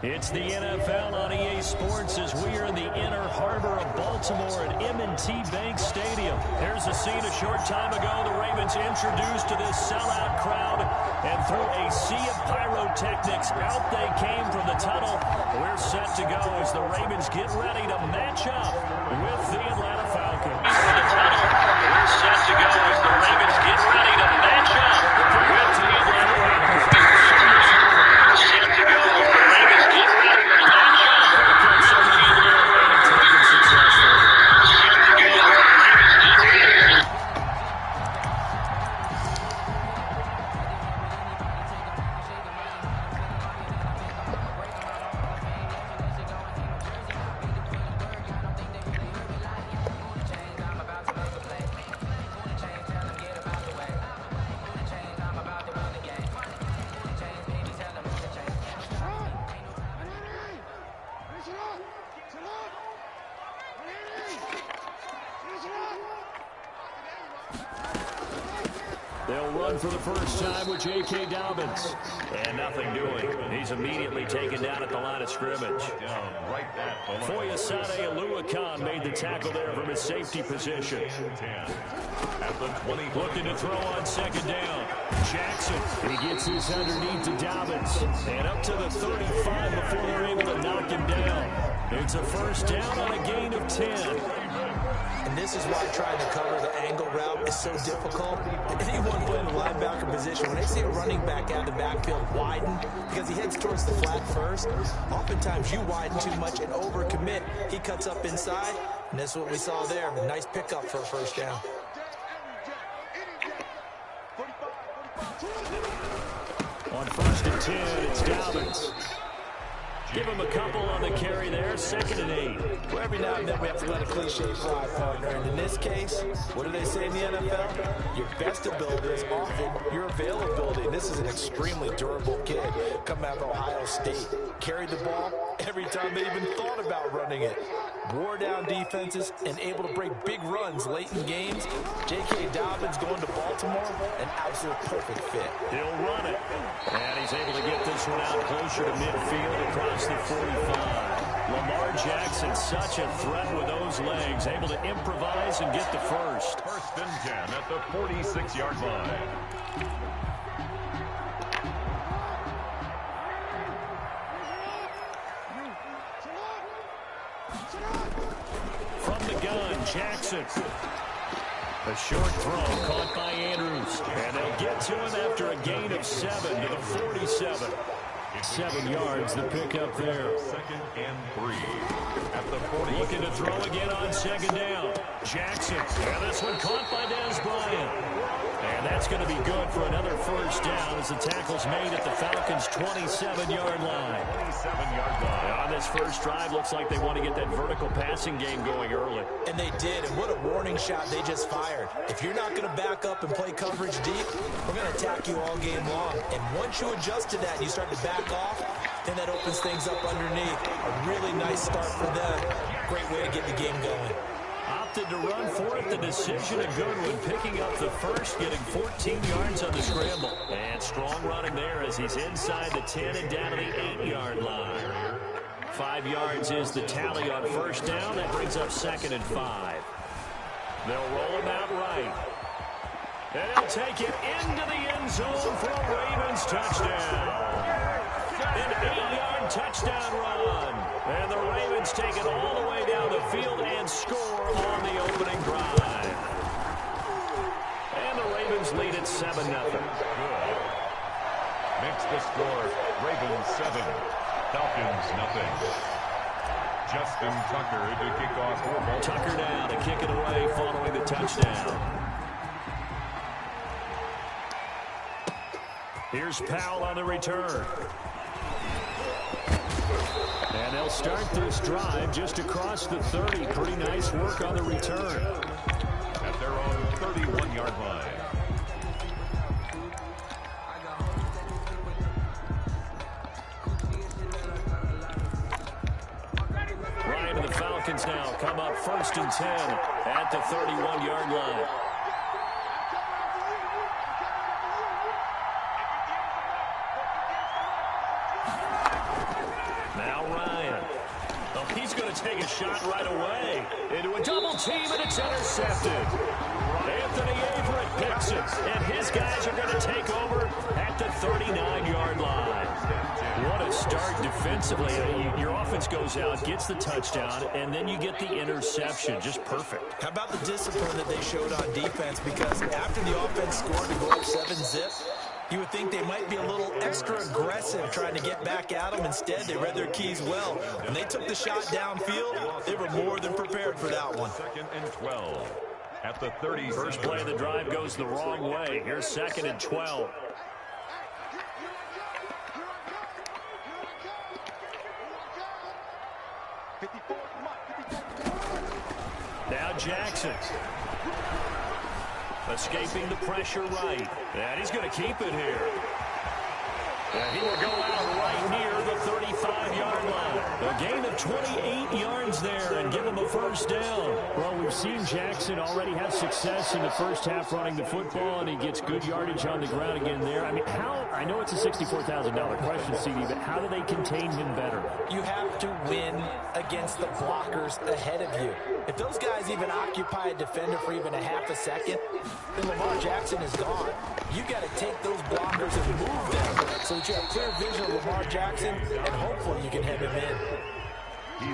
It's the NFL on EA Sports as we are in the inner harbor of Baltimore at M&T Bank Stadium. There's a scene a short time ago. The Ravens introduced to this sellout crowd, and through a sea of pyrotechnics, out they came from the tunnel. We're set to go as the Ravens get ready to match up with the Atlanta Falcons. From the tunnel, we're set to go as the Ravens get ready to match up with the Atlanta Falcons. Set to go as the Ravens get ready to match up. Falcons are and taken successfully. Set to go as the Ravens get ready. They'll run for the first time with J.K. Dobbins. And nothing doing. He's immediately taken down at the line of scrimmage. Foyesade Oluwakan made the tackle there from his safety position. Looking to throw on second down. Jackson, he gets this underneath to Dobbins. And up to the 35 before they're able to knock him down. It's a first down on a gain of 10. And this is why trying to cover the angle route is so difficult. Anyone playing the linebacker position, when they see a running back out of the backfield widen, because he heads towards the flat first, oftentimes you widen too much and overcommit. He cuts up inside, and that's what we saw there. A nice pickup for a first down. On first and 10, it's Dobbins. Give him a couple on the carry there, 2nd and 8. Well, every now and then we have to let a cliche fly, partner. And in this case, what do they say in the NFL? Your best ability is often your availability. And this is an extremely durable kid coming out of Ohio State. Carried the ball every time they even thought about running it. Wore down defenses and able to break big runs late in games. J.K. Dobbins going to Baltimore, an absolute perfect fit. He'll run it. And he's able to get this one out closer to midfield across the 45. Lamar Jackson, such a threat with those legs, able to improvise and get the first. First and 10 at the 46-yard line. From the gun, Jackson. A short throw caught by Andrews. And they'll get to him after a gain of 7 to the 47. 7 yards, the pickup there. 2nd and 3 at the 40. Looking to throw again on second down. Jackson. And this one caught by Dez Bryant. And that's going to be good for another first down as the tackle's made at the Falcons' 27-yard line. 27-yard line. On this first drive, looks like they want to get that vertical passing game going early. And they did, and what a warning shot they just fired. If you're not going to back up and play coverage deep, we're going to attack you all game long. And once you adjust to that and you start to back off, then that opens things up underneath. A really nice start for them. Great way to get the game going. Opted to run for it. The decision a good one, picking up the first, getting 14 yards on the scramble. And strong running there as he's inside the 10 and down to the 8-yard line. 5 yards is the tally on first down. That brings up 2nd and 5. They'll roll him out right. And he'll take it into the end zone for a Ravens touchdown. An 8-yard touchdown run. And the Ravens take it all the way down the field and score on the opening drive. And the Ravens lead it 7-0. Makes the score Ravens 7, Falcons 0. Justin Tucker to kick off for Baltimore. Tucker down to kick it away following the touchdown. Here's Powell on the return. And they'll start this drive just across the 30. Pretty nice work on the return. At their own 31-yard line. Ryan and the Falcons now come up 1st and 10 at the 31-yard line. Now Ryan. Oh, he's going to take a shot right away. Into a double team, and it's intercepted. Anthony Averett picks it, and his guys are going to take over at the 39-yard line. What a start defensively. Your offense goes out, gets the touchdown, and then you get the interception. Just perfect. How about the discipline that they showed on defense? Because after the offense scored to go up 7-zip, you would think they might be a little extra aggressive trying to get back at them. Instead, they read their keys well. When they took the shot downfield, they were more than prepared for that one. 2nd and 12 at the 30. First play of the drive goes the wrong way. Here's 2nd and 12. Now Jackson. Escaping the pressure right. And he's going to keep it here. And he will go out right near the 35-yard line. A gain of 28 yards there and give him a first down. Well, we've seen Jackson already have success in the first half running the football, and he gets good yardage on the ground again there. I mean, I know it's a $64,000 question, CD, but how do they contain him better? You have to win against the blockers ahead of you. If those guys even occupy a defender for even a half a second, then Lamar Jackson is gone. You got to take those blockers and move them so that you have clear vision of Lamar Jackson, and hopefully you can hem him in.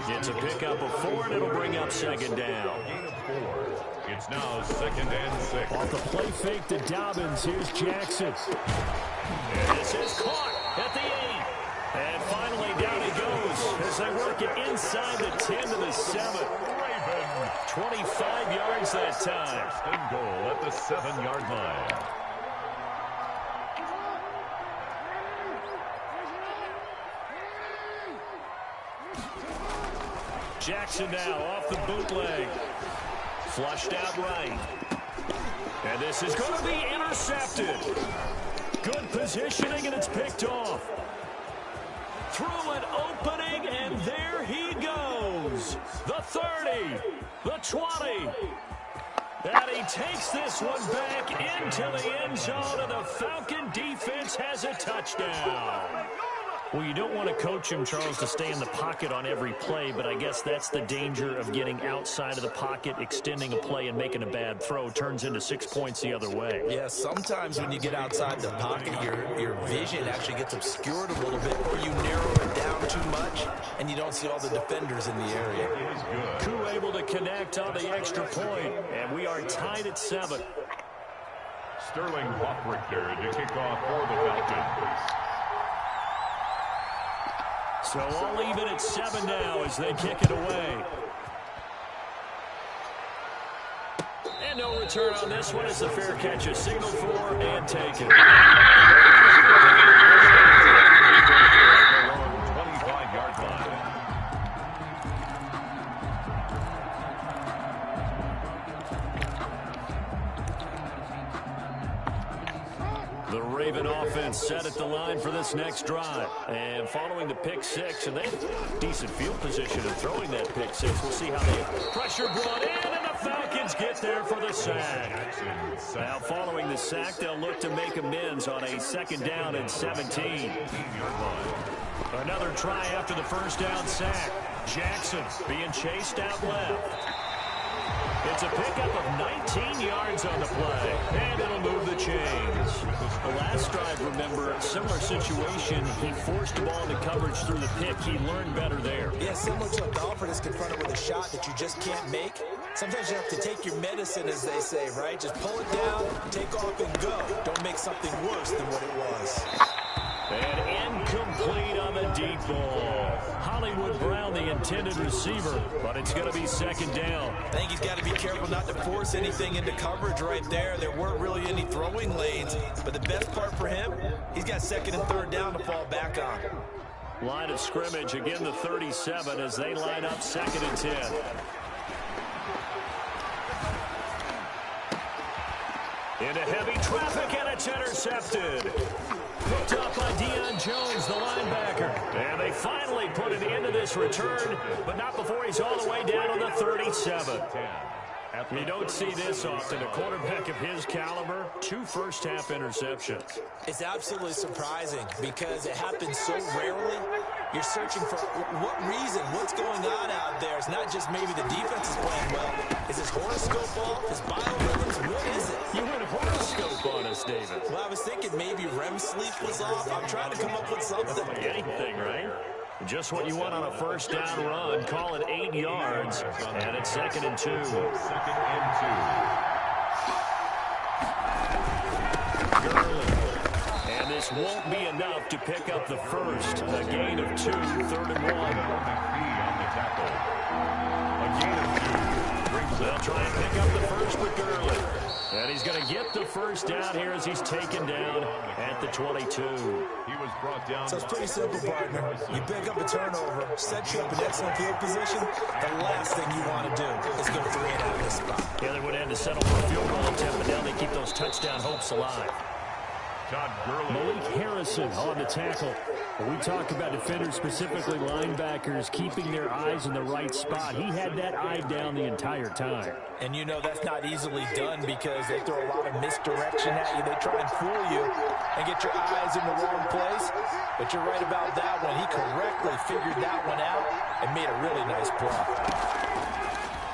It's a pickup of 4, and it'll bring up 2nd down. Gain of 4. It's now 2nd and 6. Off the play fake to Dobbins, here's Jackson. And this is caught at the 8. And finally down he goes as they work it inside the 10 to the 7. 25 yards that time. First and goal at the 7-yard line. Jackson now off the bootleg. Flushed out right. And this is going to be intercepted. Good positioning, and it's picked off. Through an opening, and there he goes. The 30, the 20. And he takes this one back into the end zone, and the Falcon defense has a touchdown. Well, you don't want to coach him, Charles, to stay in the pocket on every play, but I guess that's the danger of getting outside of the pocket, extending a play, and making a bad throw. Turns into 6 points the other way. Yeah, sometimes when you get outside the pocket, your vision actually gets obscured a little bit, or you narrow it down too much, and you don't see all the defenders in the area. Koo able to connect on the extra point, and we are tied at 7. Sterling Hofrichter to kick off for the Falcons. So all even at 7 now as they kick it away. And no return on this one as the fair catch is signaled for and taken. 25-yard line. The Raven offense set at the line for this next drive. And following the pick 6, and they have decent field position in throwing that pick 6. We'll see how the pressure brought in, and the Falcons get there for the sack. Now following the sack, they'll look to make amends on a 2nd down and 17. Another try after the first down sack. Jackson being chased out left. It's a pickup of 19 yards on the play, and it'll move the chains. The last drive, remember, similar situation. He forced the ball into coverage through the pick. He learned better there. Yeah, similar to a golfer that's confronted with a shot that you just can't make. Sometimes you have to take your medicine, as they say, right? Just pull it down, take off, and go. Don't make something worse than what it was. And incomplete on the deep ball. Hollywood Brown, the intended receiver, but it's going to be 2nd down. I think he's got to be careful not to force anything into coverage right there. There weren't really any throwing lanes, but the best part for him, he's got 2nd and 3rd down to fall back on. Line of scrimmage, again the 37 as they line up 2nd and 10. Into heavy traffic, and it's intercepted. Picked up by Deion Jones, the linebacker. And they finally put it into this return, but not before he's all the way down on the 37. You don't see this often. A quarterback of his caliber, 2 first-half interceptions. It's absolutely surprising because it happens so rarely. You're searching for what reason, what's going on out there. It's not just maybe the defense is playing well. Is his horoscope off? His biorhythms? What is it? You went horoscope on us, David. Well, I was thinking maybe REM sleep was off. I'm trying to come up with something. Anything, right? Just what you want on a first down run. Call it 8 yards. And it's 2nd and 2. 2nd and 2. Gurley. And this won't be enough to pick up the first. A gain of 2, 3rd and 1. On the tackle. A gain of 2. They'll try and pick up the first with Gurley. And he's going to get the first down here as he's taken down at the 22. He was brought down. So it's pretty simple, partner. You pick up a turnover, set you up in excellent field position. The last thing you want to do is go 3 and out of this spot. Yeah, they would have had to settle for a field goal attempt, but now they keep those touchdown hopes alive. Todd Gurley. Malik Harrison on the tackle. When we talk about defenders, specifically linebackers, keeping their eyes in the right spot, he had that eye down the entire time. And you know that's not easily done because they throw a lot of misdirection at you. They try and fool you and get your eyes in the wrong place. But you're right about that one. He correctly figured that one out and made a really nice play.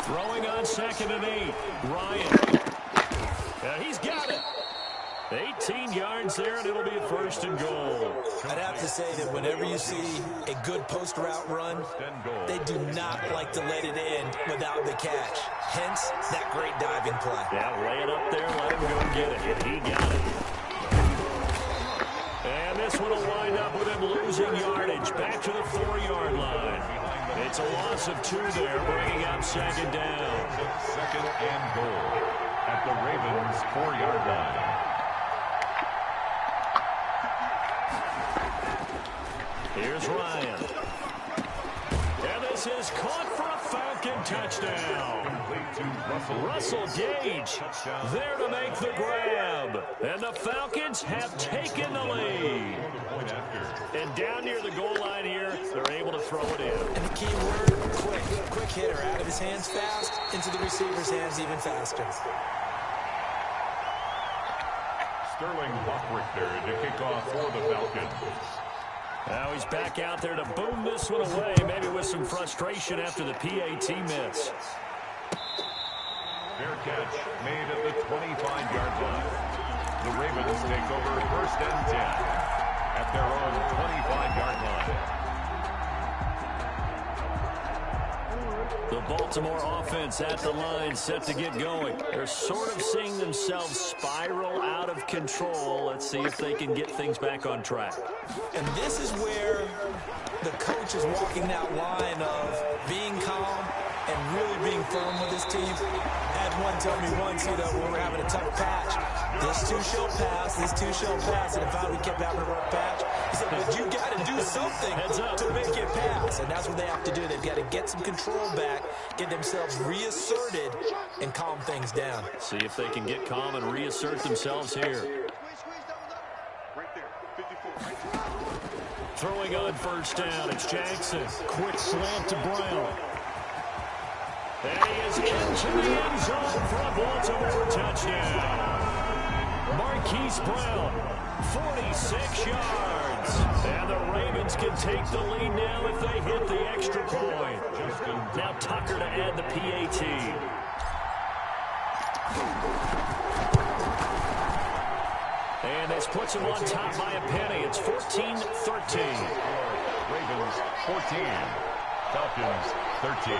Throwing on 2nd and 8. Ryan. He's got it. 18 yards there, and it'll be a 1st and goal. I'd have to say that whenever you see a good post route run, they do not like to let it end without the catch. Hence, that great diving play. Yeah, lay it up there, let him go get it, and he got it. And this one will wind up with him losing yardage back to the 4-yard line. It's a loss of 2 there, bringing up 2nd down. 2nd and goal at the Ravens' 4-yard line. Here's Ryan. And this is caught for a Falcon touchdown. Russell Gage there to make the grab. And the Falcons have taken the lead. And down near the goal line here, they're able to throw it in. And the key word, quick. Quick hitter out of his hands fast, into the receiver's hands even faster. Sterling Buckrichter to kick off for the Falcons. Now he's back out there to boom this one away, maybe with some frustration after the PAT miss. Fair catch made at the 25-yard line. The Ravens take over 1st and 10 at their own 25-yard line. The Baltimore offense at the line, set to get going. They're sort of seeing themselves spiral out of control. Let's see if they can get things back on track. And this is where the coach is walking that line of being calm and really being firm with his team. I had one tell me once, when we're having a tough patch, this too shall pass, this too shall pass. And if we kept having a rough patch, he said, but you got to do something to make it pass. And that's what they have to do. They've got to get some control back, get themselves reasserted, and calm things down. See if they can get calm and reassert themselves here. Throwing on 1st down, it's Jackson. Quick slant to Brown. And he is into the end zone for a Baltimore touchdown. Marquise Brown, 46 yards. And the Ravens can take the lead now if they hit the extra point. Now Tucker to add the PAT. And this puts him on top by a penny. It's 14-13. Ravens 14, Falcons 13.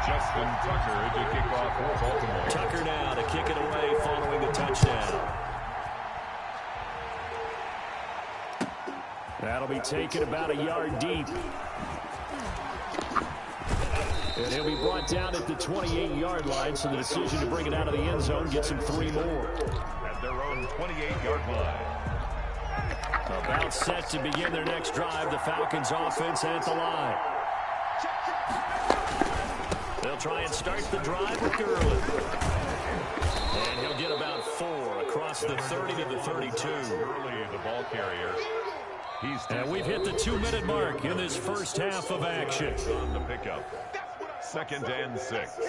Justin Tucker to kick off for Baltimore. Tucker now to kick it away following the touchdown. That'll be taken about a yard deep. And he'll be brought down at the 28-yard line, so the decision to bring it out of the end zone gets him 3 more. At their own 28-yard line. About set to begin their next drive, the Falcons offense at the line. They'll try and start the drive with Gurley. And he'll get about 4 across the 30 to the 32. Gurley, the ball carrier. And we've hit the 2-minute mark in this first half of action. On the pickup. 2nd and 6.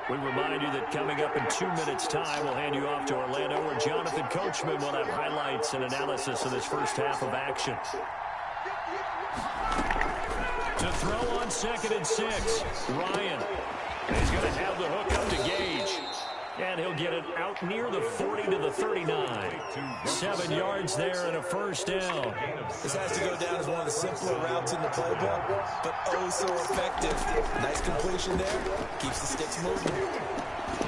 We remind you that coming up in 2 minutes' time, we'll hand you off to Orlando, where Jonathan Coachman will have highlights and analysis of this first half of action. To throw on 2nd and 6, Ryan. He's going to have the hook up to Gage. And he'll get it out near the 40 to the 39. 7 yards there and a first down. This has to go down as one of the simpler routes in the playbook, but oh so effective. Nice completion there. Keeps the sticks moving.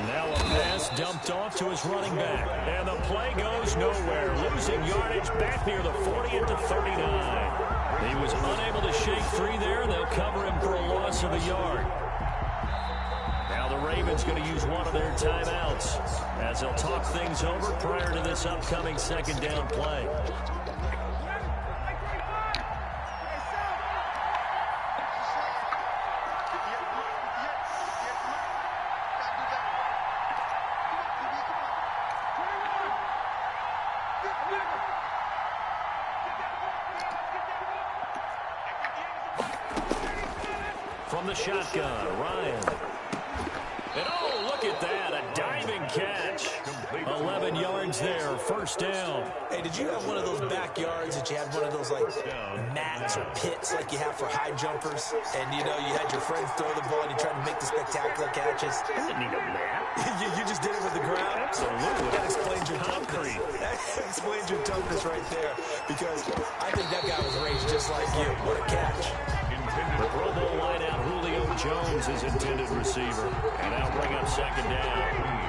Now a pass dumped off to his running back. And the play goes nowhere. Losing yardage back near the 40 at the 39. He was unable to shake free there, and they'll cover him for a loss of a yard. Now the Ravens going to use one of their timeouts as they'll talk things over prior to this upcoming 2nd down play. From the shotgun, Ryan. And oh, look at that, a diving catch. 11 yards there, first down. Hey, did you have one of those backyards that you had one of those, like, mats or pits like you have for high jumpers? And, you know, you had your friends throw the ball and you tried to make the spectacular catches? I didn't need a mat. you just did it with the ground? Absolutely. That explains your toughness. That explains your toughness right there. Because I think that guy was raised just like you. What a catch. The Pro Bowl wideout Julio Jones is intended receiver. And that'll bring up 2nd down.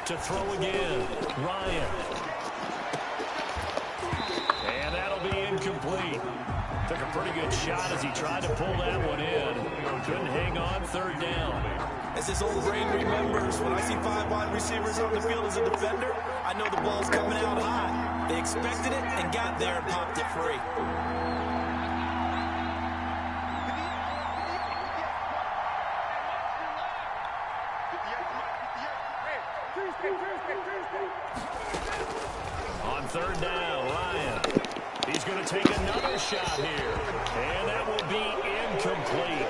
To throw again, Ryan. And that'll be incomplete. Took a pretty good shot as he tried to pull that one in. Couldn't hang on, 3rd down. As this old brain remembers, when I see 5 wide receivers on the field as a defender, I know the ball's coming out hot. They expected it and got there and popped it free. On 3rd down, Ryan. He's going to take another shot here. And that will be incomplete.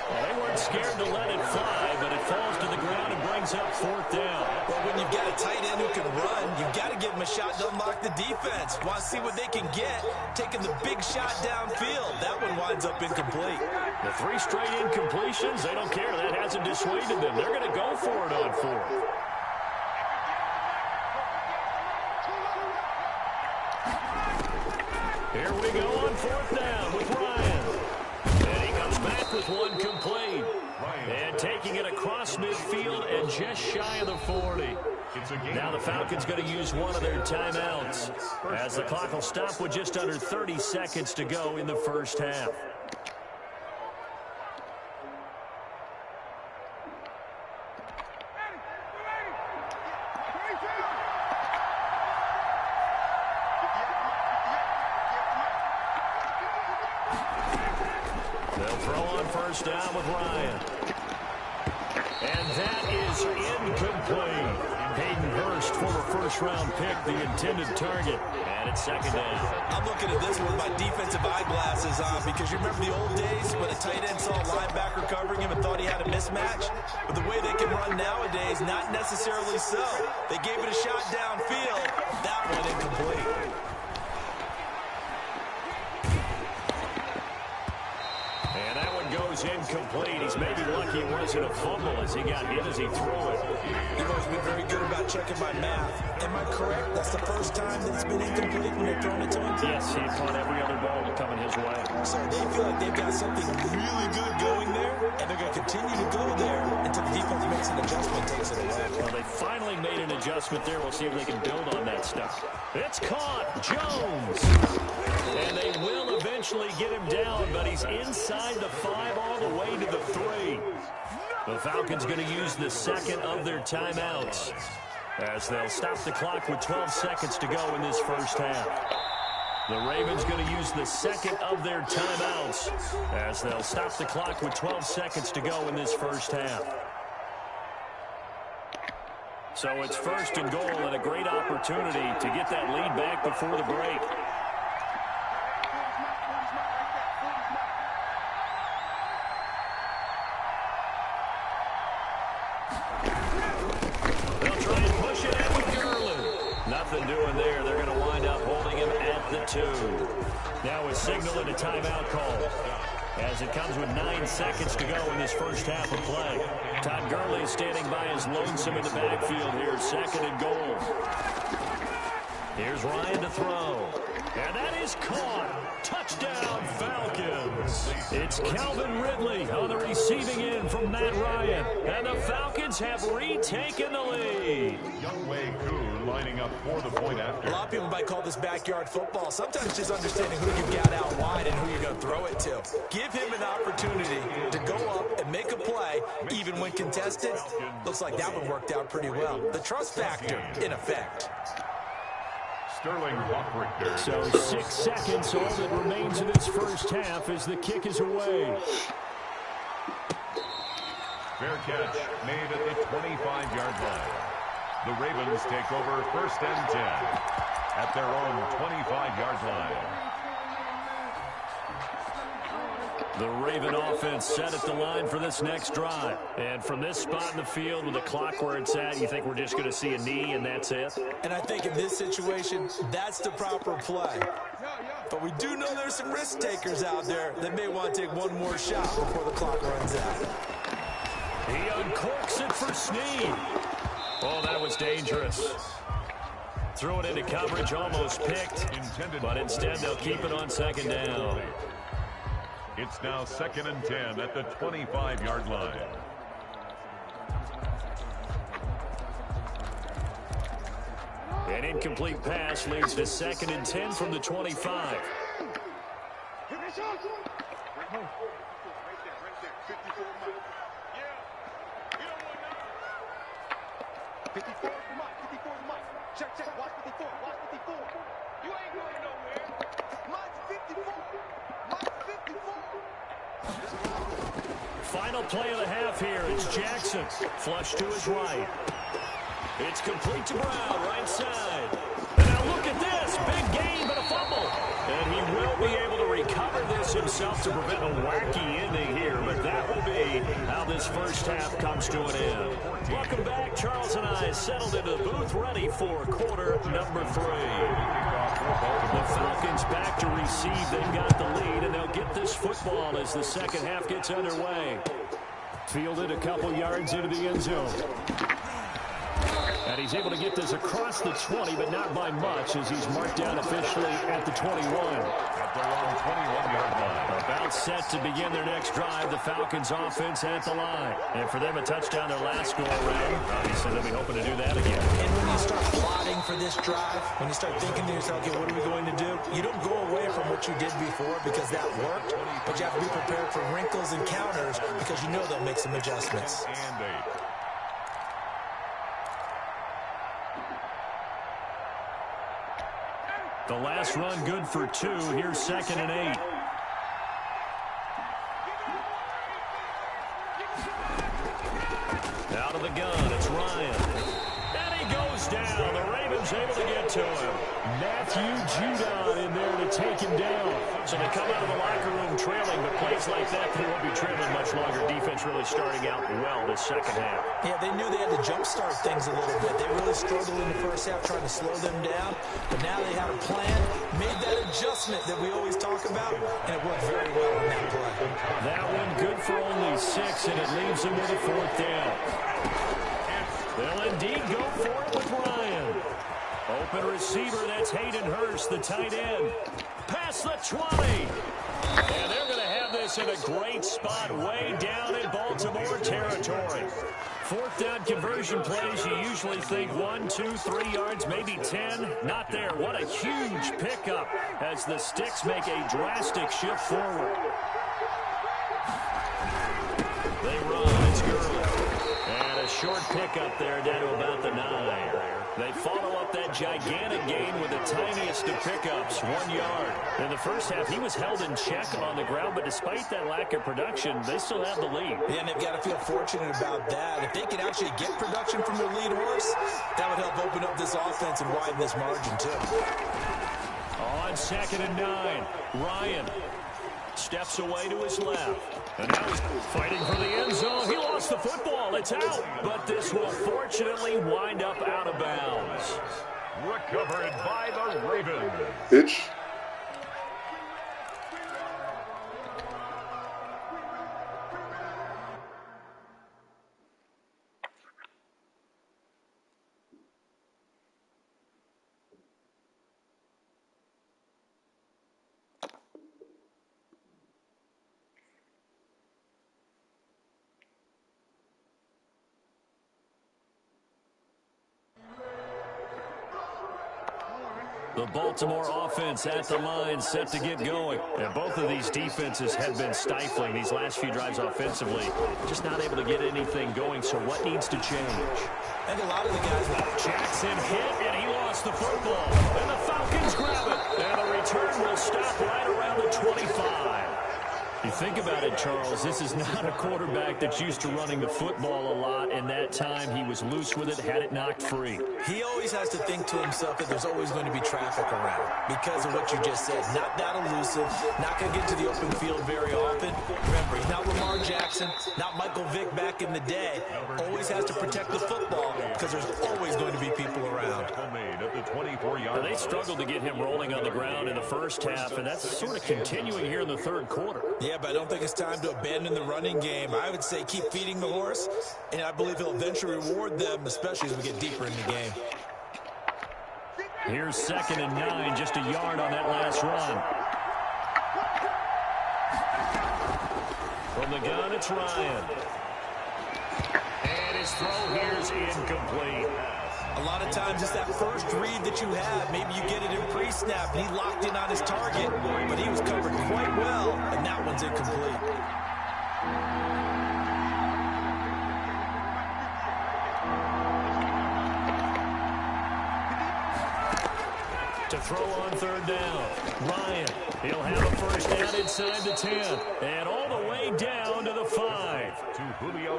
Well, they weren't scared to let it fly, but it falls to the ground and brings up 4th down. Well, when you've got a tight end who can run, you've got to give him a shot to unlock the defense. Want to see what they can get, taking the big shot downfield. That one winds up incomplete. The 3 straight incompletions, they don't care. That hasn't dissuaded them. They're going to go for it on 4th. Here we go on 4th down with Ryan. And he comes back with one complete. And taking it across midfield and just shy of the 40. Now the Falcons going to use one of their timeouts as the clock will stop with just under 30 seconds to go in the first half. They'll throw on 1st down with Ryan. And that is incomplete. Hayden Hurst, former 1st-round pick, the intended target. And it's 2nd down. I'm looking at this with my defensive eyeglasses on because you remember the old days when a tight end saw a linebacker covering him and thought he had a mismatch? But the way they can run nowadays, not necessarily so. They gave it a shot downfield. That one incomplete. Incomplete. He's maybe lucky it wasn't a fumble as he got hit as he threw it. You've always been very good about checking my math. Am I correct? That's the first time that it's been incomplete when they're throwing it to him? Yes, he caught every other ball coming his way. So they feel like they've got something really good going there, and they're going to continue to go there until the defense makes an adjustment, takes it away. Well, they finally made an adjustment there. We'll see if they can build on that stuff. It's caught. Jones. And they will eventually get him down, but he's inside the 5 all the way to the 3. The Falcons going to use the 2nd of their timeouts as they'll stop the clock with 12 seconds to go in this first half. The Ravens going to use the 2nd of their timeouts as they'll stop the clock with 12 seconds to go in this first half. So it's 1st and goal and a great opportunity to get that lead back before the break. nothing doing there. They're going to wind up holding him at the 2. Now a signal and a timeout call, as it comes with 9 seconds to go in this first half of play. Todd Gurley standing by as lonesome in the backfield here, 2nd and goal. Here's Ryan to throw. And that is caught. Touchdown, Falcons. It's Calvin Ridley on the receiving end from Matt Ryan. And the Falcons have retaken the lead. Youngway Koo lining up for the point after. A lot of people might call this backyard football. Sometimes just understanding who you got out wide and who you're going to throw it to. Give him an opportunity to go up and make a play, even when contested. Looks like that one worked out pretty well. The trust factor in effect. Sterling Hockrichter. So 6 seconds, all that remains in this first half as the kick is away. Fair catch made at the 25-yard line. The Ravens take over 1st and 10 at their own 25-yard line. The Raven offense set at the line for this next drive. And from this spot in the field with the clock where it's at, you think we're just going to see a knee and that's it? And I think in this situation, that's the proper play. But we do know there's some risk takers out there that may want to take one more shot before the clock runs out. He uncorks it for Snead. Oh, that was dangerous. Threw it into coverage, almost picked. But instead, they'll keep it on 2nd down. It's now 2nd and 10 at the 25-yard line. An incomplete pass leads to 2nd and 10 from the 25. Final play of the half here. It's Jackson. Flush to his right. It's complete to Brown, right side. And now look at this. Big gain, but a fumble. And he will be able to recover this himself to prevent a wacky ending here. But that will be how this first half comes to an end. Welcome back. Charles and I settled into the booth, ready for quarter number 3. The Falcons back to receive. They've got the lead, and they'll get this football as the second half gets underway. Fielded a couple yards into the end zone. And he's able to get this across the 20, but not by much, as he's marked down officially at the 21. At their own 21-yard line. About set to begin their next drive, the Falcons offense at the line. And for them, a touchdown their last go-around. Obviously, they'll be hoping to do that again. And when you start plotting for this drive, when you start thinking to yourself, okay, what are we going to do? You don't go away from what you did before because that worked, but you have to be prepared for wrinkles and counters because you know they'll make some adjustments. And 8. The last run good for 2. Here's 2nd and 8. Out of the gun, it's Ryan. And he goes down. The Ravens able to get to him. Matthew Judon in there to take him down. So they come out of the locker room trailing, but plays like that, they won't be trailing much longer. Defense really starting out well this second half. Yeah, they knew they had to jumpstart things a little bit. They really struggled in the first half trying to slow them down, but now they had a plan, made that adjustment that we always talk about, and it worked very well on that play. That one good for only 6, and it leaves them with a 4th down. They'll indeed go for it with Ryan. Open receiver, that's Hayden Hurst, the tight end. Past the 20. And they're going to have this in a great spot way down in Baltimore territory. 4th down conversion plays, you usually think 1, 2, 3 yards, maybe 10. Not there. What a huge pickup as the Sticks make a drastic shift forward. They run. It's Gurley. And a short pickup there down to about the 9. They follow up that gigantic gain with the tiniest of pickups, 1 yard. In the first half, he was held in check on the ground, but despite that lack of production, they still have the lead. Yeah, and they've got to feel fortunate about that. If they could actually get production from their lead horse, that would help open up this offense and widen this margin, too. On 2nd and 9, Ryan steps away to his left. And now he's fighting for the end zone. He lost the football. It's out. But this will fortunately wind up out of bounds. Recovered by the Ravens. Pitch. The Baltimore offense at the line, set to get going. And both of these defenses have been stifling these last few drives offensively. Just not able to get anything going, so what needs to change? I think a lot of the guys... Jackson hit, and he lost the football. And the Falcons grab it. And the return will stop right around the 25. You think about it, Charles, this is not a quarterback that's used to running the football a lot, and that time he was loose with it, had it knocked free. He always has to think to himself that there's always going to be traffic around because of what you just said. Not that elusive, not going to get to the open field very often. Remember, he's not Lamar Jackson, not Michael Vick back in the day. Always has to protect the football because there's always going to be people around. Now, they struggled to get him rolling on the ground in the first half, and that's sort of continuing here in the third quarter. Yeah, but I don't think it's time to abandon the running game. I would say keep feeding the horse, and I believe he'll eventually reward them, especially as we get deeper in the game. Here's 2nd and 9, just a yard on that last run. From the gun, it's Ryan. And his throw here is incomplete. A lot of times it's that first read that you have. Maybe you get it in pre-snap, and he locked in on his target, but he was covered quite well, and that one's incomplete. To throw on 3rd down, Ryan. He'll have a first down inside the 10, and all the way down to the 5.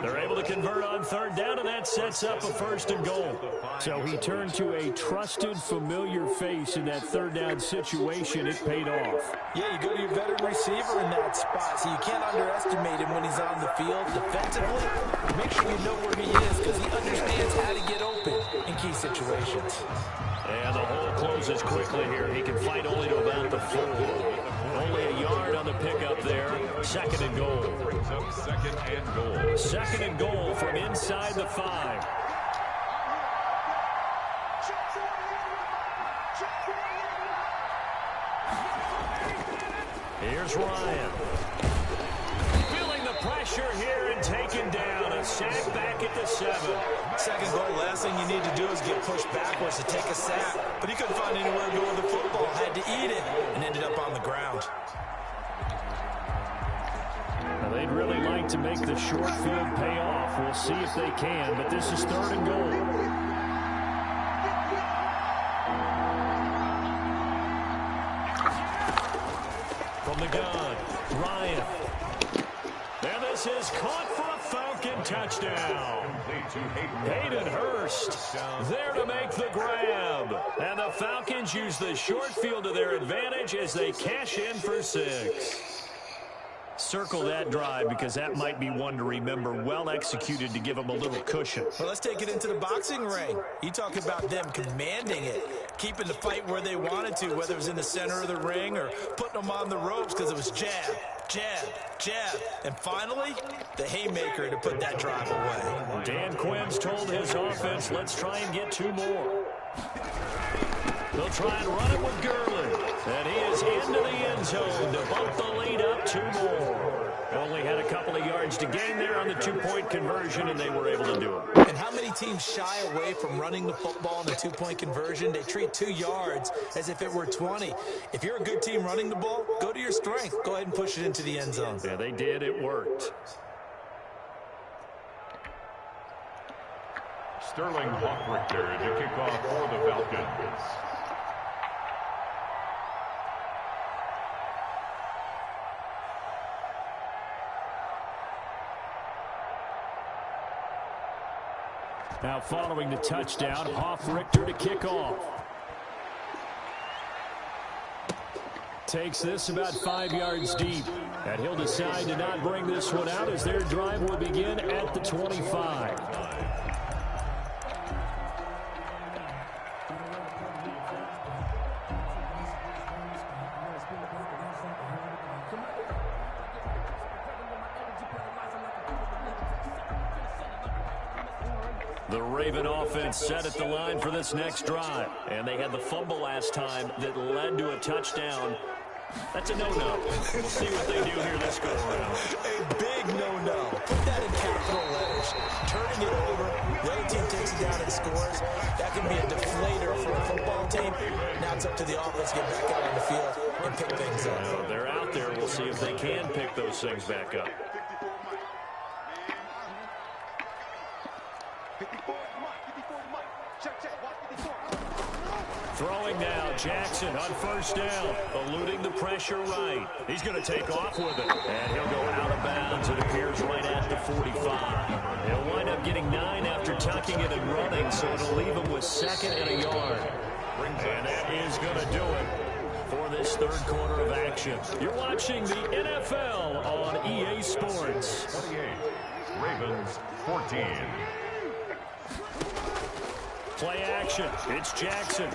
They're able to convert on 3rd down, and that sets up a 1st and goal. So he turned to a trusted, familiar face in that 3rd down situation. It paid off. Yeah, you go to your veteran receiver in that spot, so you can't underestimate him when he's on the field defensively. Make sure you know where he is because he understands how to get open in key situations. And the hole closes quickly here. He can fight only to about the 4. Only a yard on the pickup there. 2nd and goal. 2nd and goal. 2nd and goal from inside the 5. Here's Ryan. Feeling the pressure here and taken down. A sack back at the 7. 2nd goal, last thing you need to do is get pushed backwards to take a sack. But he couldn't find anywhere to go with the football, had to eat it, and ended up on the ground. Now, they'd really like to make the short field pay off. We'll see if they can, but this is 3rd and goal. From the gun, Ryan. And this is caught for a Falcon touchdown. Hayden Hurst there to make the grab. And the Falcons use the short field to their advantage as they cash in for 6. Circle that drive because that might be one to remember. Well executed to give them a little cushion. Well, let's take it into the boxing ring. You talk about them commanding it, keeping the fight where they wanted to, whether it was in the center of the ring or putting them on the ropes because it was jab, jab, jab. And finally, the haymaker to put that drive away. Dan Quinn's told his offense, let's try and get 2 more. They'll try and run it with Gurley. And he is into the end zone to bump the lead up 2 more. Only had a couple of yards to gain there on the 2-point conversion, and they were able to do it. And how many teams shy away from running the football in the 2-point conversion? They treat 2 yards as if it were 20. If you're a good team running the ball, go to your strength. Go ahead and push it into the end zone. Yeah, they did. It worked. Sterling Hoffrichter to kick off for the Falcons. Now following the touchdown, Hoffrichter to kick off. Takes this about 5 yards deep. And he'll decide to not bring this one out as their drive will begin at the 25. The Raven offense set at the line for this next drive. And they had the fumble last time that led to a touchdown. That's a no-no. We'll see what they do here this go-around. A big no-no. Put that in capital letters. Turning it over, the other team takes it down and scores. That can be a deflator for a football team. Now it's up to the offense to get back out on the field and pick things up. Well, they're out there. We'll see if they can pick those things back up. Throwing now, Jackson on first down, eluding the pressure right. He's going to take off with it, and he'll go out of bounds. It appears right at the 45. He'll wind up getting 9 after tucking it and running, so it'll leave him with 2nd and a yard. And that is going to do it for this third quarter of action. You're watching the NFL on EA Sports. 28, Ravens 14. Play action. It's Jackson.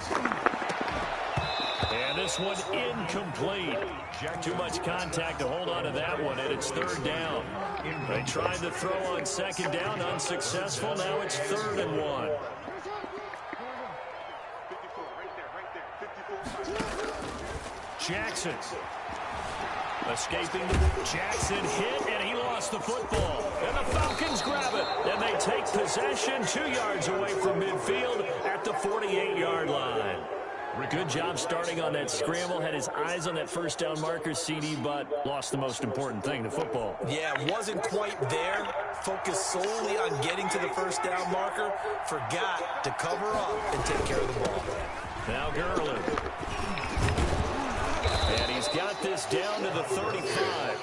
And this one incomplete. Too much contact to hold on to that one, and it's 3rd down. They tried to throw on 2nd down, unsuccessful. Now it's 3rd and 1. Jackson. Escaping. Jackson hit, and he lost the football. And the Falcons grab it. And they take possession 2 yards away from midfield at the 48-yard line. Good job starting on that scramble. Had his eyes on that first down marker, CD, but lost the most important thing, the football. Yeah, wasn't quite there. Focused solely on getting to the first down marker. Forgot to cover up and take care of the ball. Now Gurley. And he's got this down to the 35.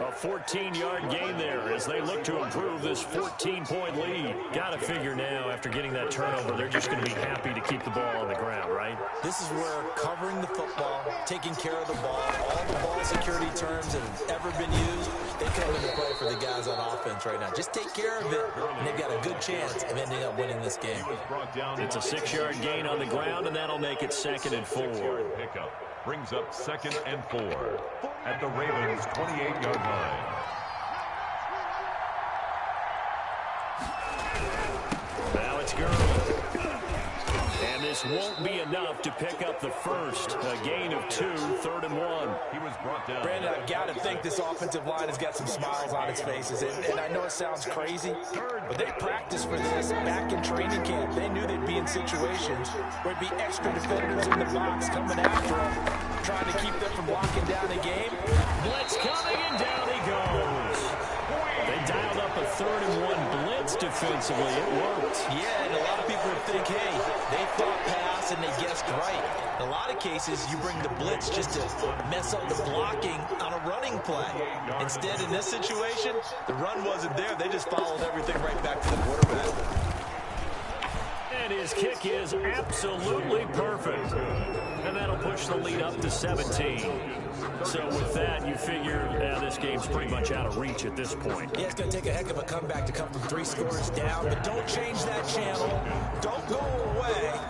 A 14-yard gain there as they look to improve this 14-point lead. Got to figure now, after getting that turnover, they're just going to be happy to keep the ball on the ground, right? This is where covering the football, taking care of the ball, all the ball security terms that have ever been used, they come into play for the guys on offense right now. Just take care of it, and they've got a good chance of ending up winning this game. It's a 6-yard gain on the ground, and that'll make it 2nd and 4. Pickup brings up 2nd and 4 at the Ravens' 28-yard line. Now it's Gurley. And this won't be enough to pick up the first. A gain of 2, 3rd and 1. He was brought down. Brandon, I've got to think this offensive line has got some smiles on its faces. And I know it sounds crazy, but they practiced for this back in training camp. They knew they'd be in situations where it'd be extra defenders in the box coming after them, trying to keep them from locking down the game. Blitz coming, and down he goes. They dialed up a 3rd and 1 blitz defensively. It worked. Yeah, and a lot of people would think, hey, they thought pass and they guessed right. In a lot of cases, you bring the blitz just to mess up the blocking on a running play. Instead, in this situation, the run wasn't there. They just followed everything right back to the quarterback. And his kick is absolutely perfect. And that'll push the lead up to 17. So with that, you figure this game's pretty much out of reach at this point. Yeah, it's going to take a heck of a comeback to come from 3 scores down, but don't change that channel. Don't go away.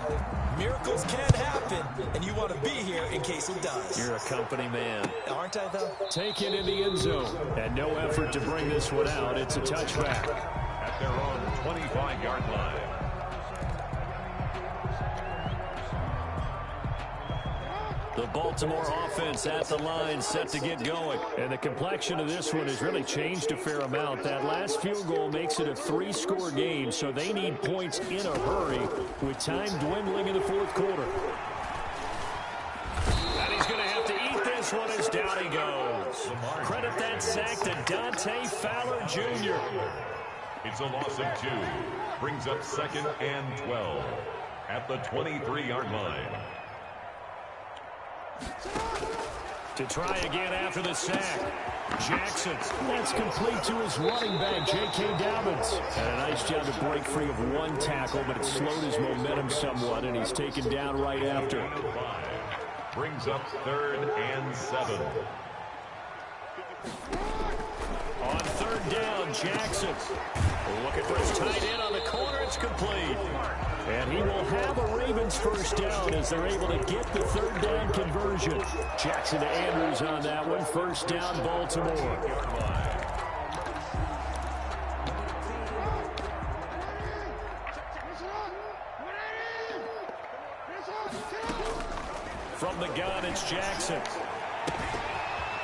Miracles can happen, and you want to be here in case it does. You're a company man. Aren't I, though? Taken in the end zone, and no effort to bring this one out. It's a touchback. At their own 25-yard line. The Baltimore offense at the line, set to get going. And the complexion of this one has really changed a fair amount. That last field goal makes it a 3-score game, so they need points in a hurry with time dwindling in the 4th quarter. And he's going to have to eat this one as down he goes. Credit that sack to Dante Fowler Jr. It's a loss of 2. Brings up 2nd and 12 at the 23-yard line. To try again after the sack. Jackson. That's complete to his running back, J.K. Dobbins. And a nice job to break free of 1 tackle, but it slowed his momentum somewhat, and he's taken down right after. Brings up 3rd and 7. On 3rd down, Jackson. Looking for his tight end on the corner. It's complete. And he will have a Ravens first down as they're able to get the 3rd down conversion. Jackson to Andrews on that one. First down, Baltimore. From the gun, it's Jackson.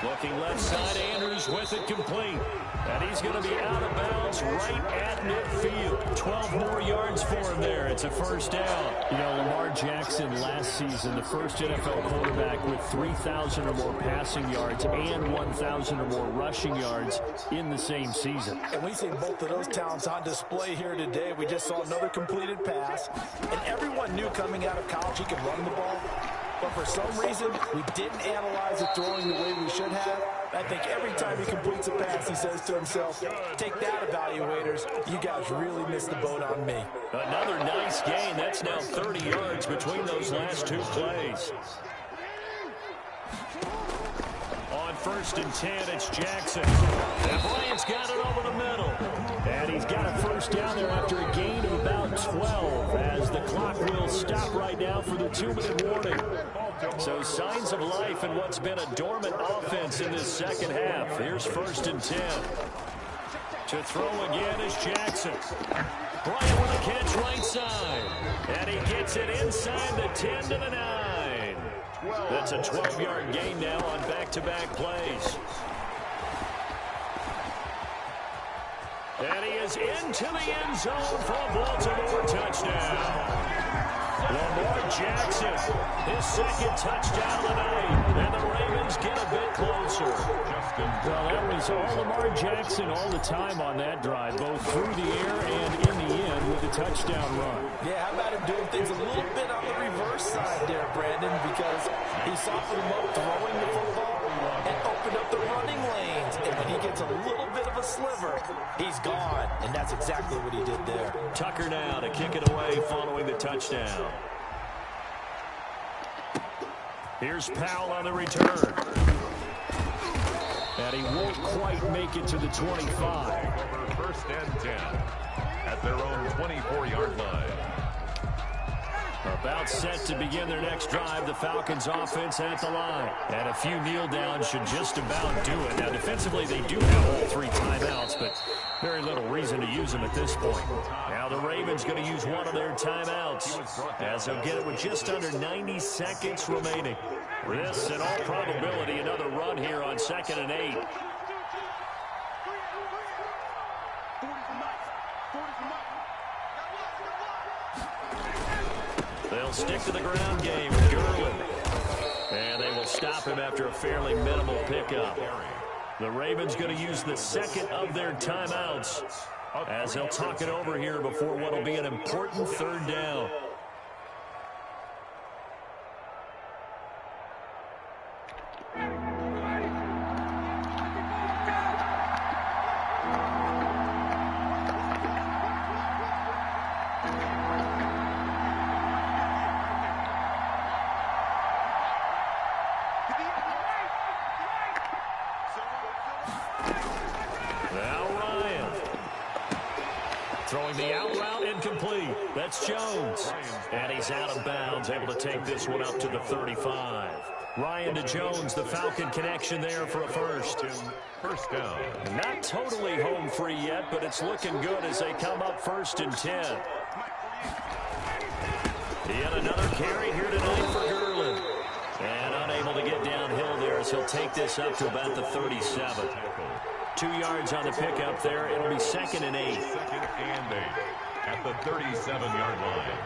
Looking left side, Andrews with it complete. And he's going to be out of bounds right at midfield. 12 more yards for him there. It's a first down. You know, Lamar Jackson last season, the first NFL quarterback with 3,000 or more passing yards and 1,000 or more rushing yards in the same season. And we see both of those talents on display here today. We just saw another completed pass. And everyone knew coming out of college he could run the ball. But for some reason, we didn't analyze it throwing the way we should have. I think every time he completes a pass, he says to himself, take that, evaluators. You guys really missed the boat on me. Another nice gain. That's now 30 yards between those last two plays. On 1st and 10, it's Jackson. And Bryant's got it over the middle. And he's got a first down there after a gain of about 12 as the clock will stop right now for the 2-minute warning. So signs of life in what's been a dormant offense in this second half. Here's 1st and 10. To throw again is Jackson. Bryant with a catch right side. And he gets it inside the 10 to the 9. That's a 12-yard gain now on back-to-back plays. And he is into the end zone for a Baltimore touchdown. Lamar Jackson, his second touchdown of the night. And the Ravens get a bit closer. Well, that was all Lamar Jackson all the time on that drive, both through the air and in the end with a touchdown run. Yeah, how about him doing things a little bit on the reverse side there, Brandon, because he softened him up throwing the football and opened up the running lanes. And when he gets a little bit of a sliver, he's gone. And that's exactly what he did there. Tucker now to kick it away following the touchdown. Here's Powell on the return. And he won't quite make it to the 25. Over 1st and 10 at their own 24-yard line. About set to begin their next drive. The Falcons offense at the line. And a few kneel downs should just about do it. Now defensively they do have all 3 timeouts, but very little reason to use them at this point. Now the Ravens going to use one of their timeouts as they'll get it with just under 90 seconds remaining. This, in all probability, another run here on 2nd and 8. They'll stick to the ground game with Gurley. And they will stop him after a fairly minimal pickup. The Ravens going to use the second of their timeouts as they'll talk it over here before what will be an important 3rd down. Throwing the out route incomplete. That's Jones. And he's out of bounds, able to take this one up to the 35. Ryan to Jones, the Falcon connection there for a first. First down. Not totally home free yet, but it's looking good as they come up 1st and 10. Yet another carry here tonight for Gurley. And unable to get downhill there as he'll take this up to about the 37. 2 yards on the pickup there. It'll be 2nd and 8. 2nd and 8 at the 37-yard line.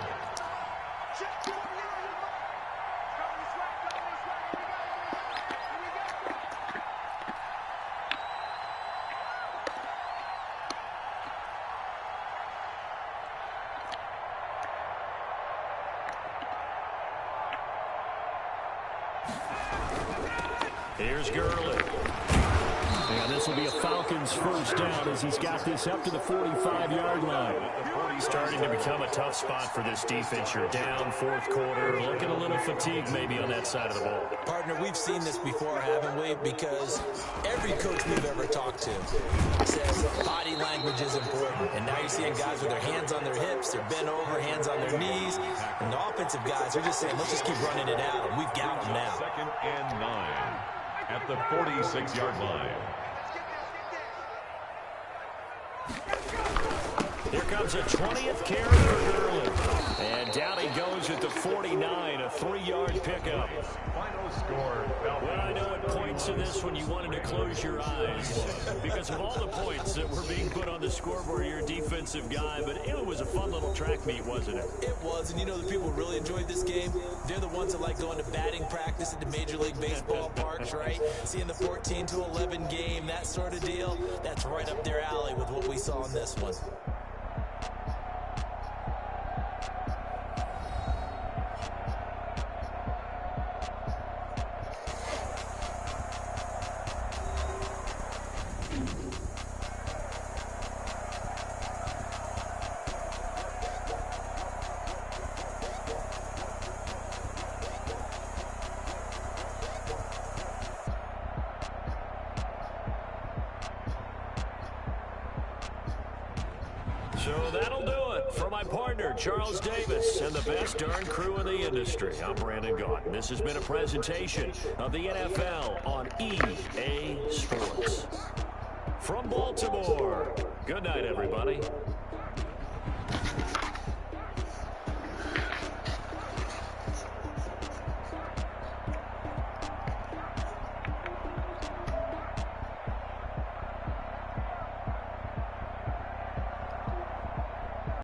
Here's Gurley. And this will be a Falcons first down as he's got this up to the 45-yard line. Starting to become a tough spot for this defense. You're down 4th quarter, looking a little fatigued maybe on that side of the ball. Partner, we've seen this before, haven't we? Because every coach we've ever talked to says body language is important. And now you're seeing guys with their hands on their hips, they're bent over, hands on their knees. And the offensive guys are just saying, let's just keep running it out. And we've got them now. 2nd and 9 at the 46-yard line. Here comes a 20th carry for Gurley. And down he goes at the 49, a 3-yard pickup. Final score. Well, I know at points in this one you wanted to close your eyes because of all the points that were being put on the scoreboard. You're a defensive guy, but it was a fun little track meet, wasn't it? It was, and you know the people who really enjoyed this game? They're the ones that like going to batting practice at the Major League Baseball parks, right? Seeing the 14-11 game, that sort of deal, that's right up their alley with what we saw in this one. So that'll do it for my partner, Charles Davis, and the best darn crew in the industry. I'm Brandon Gaudin. This has been a presentation of the NFL on EA Sports. From Baltimore, good night, everybody.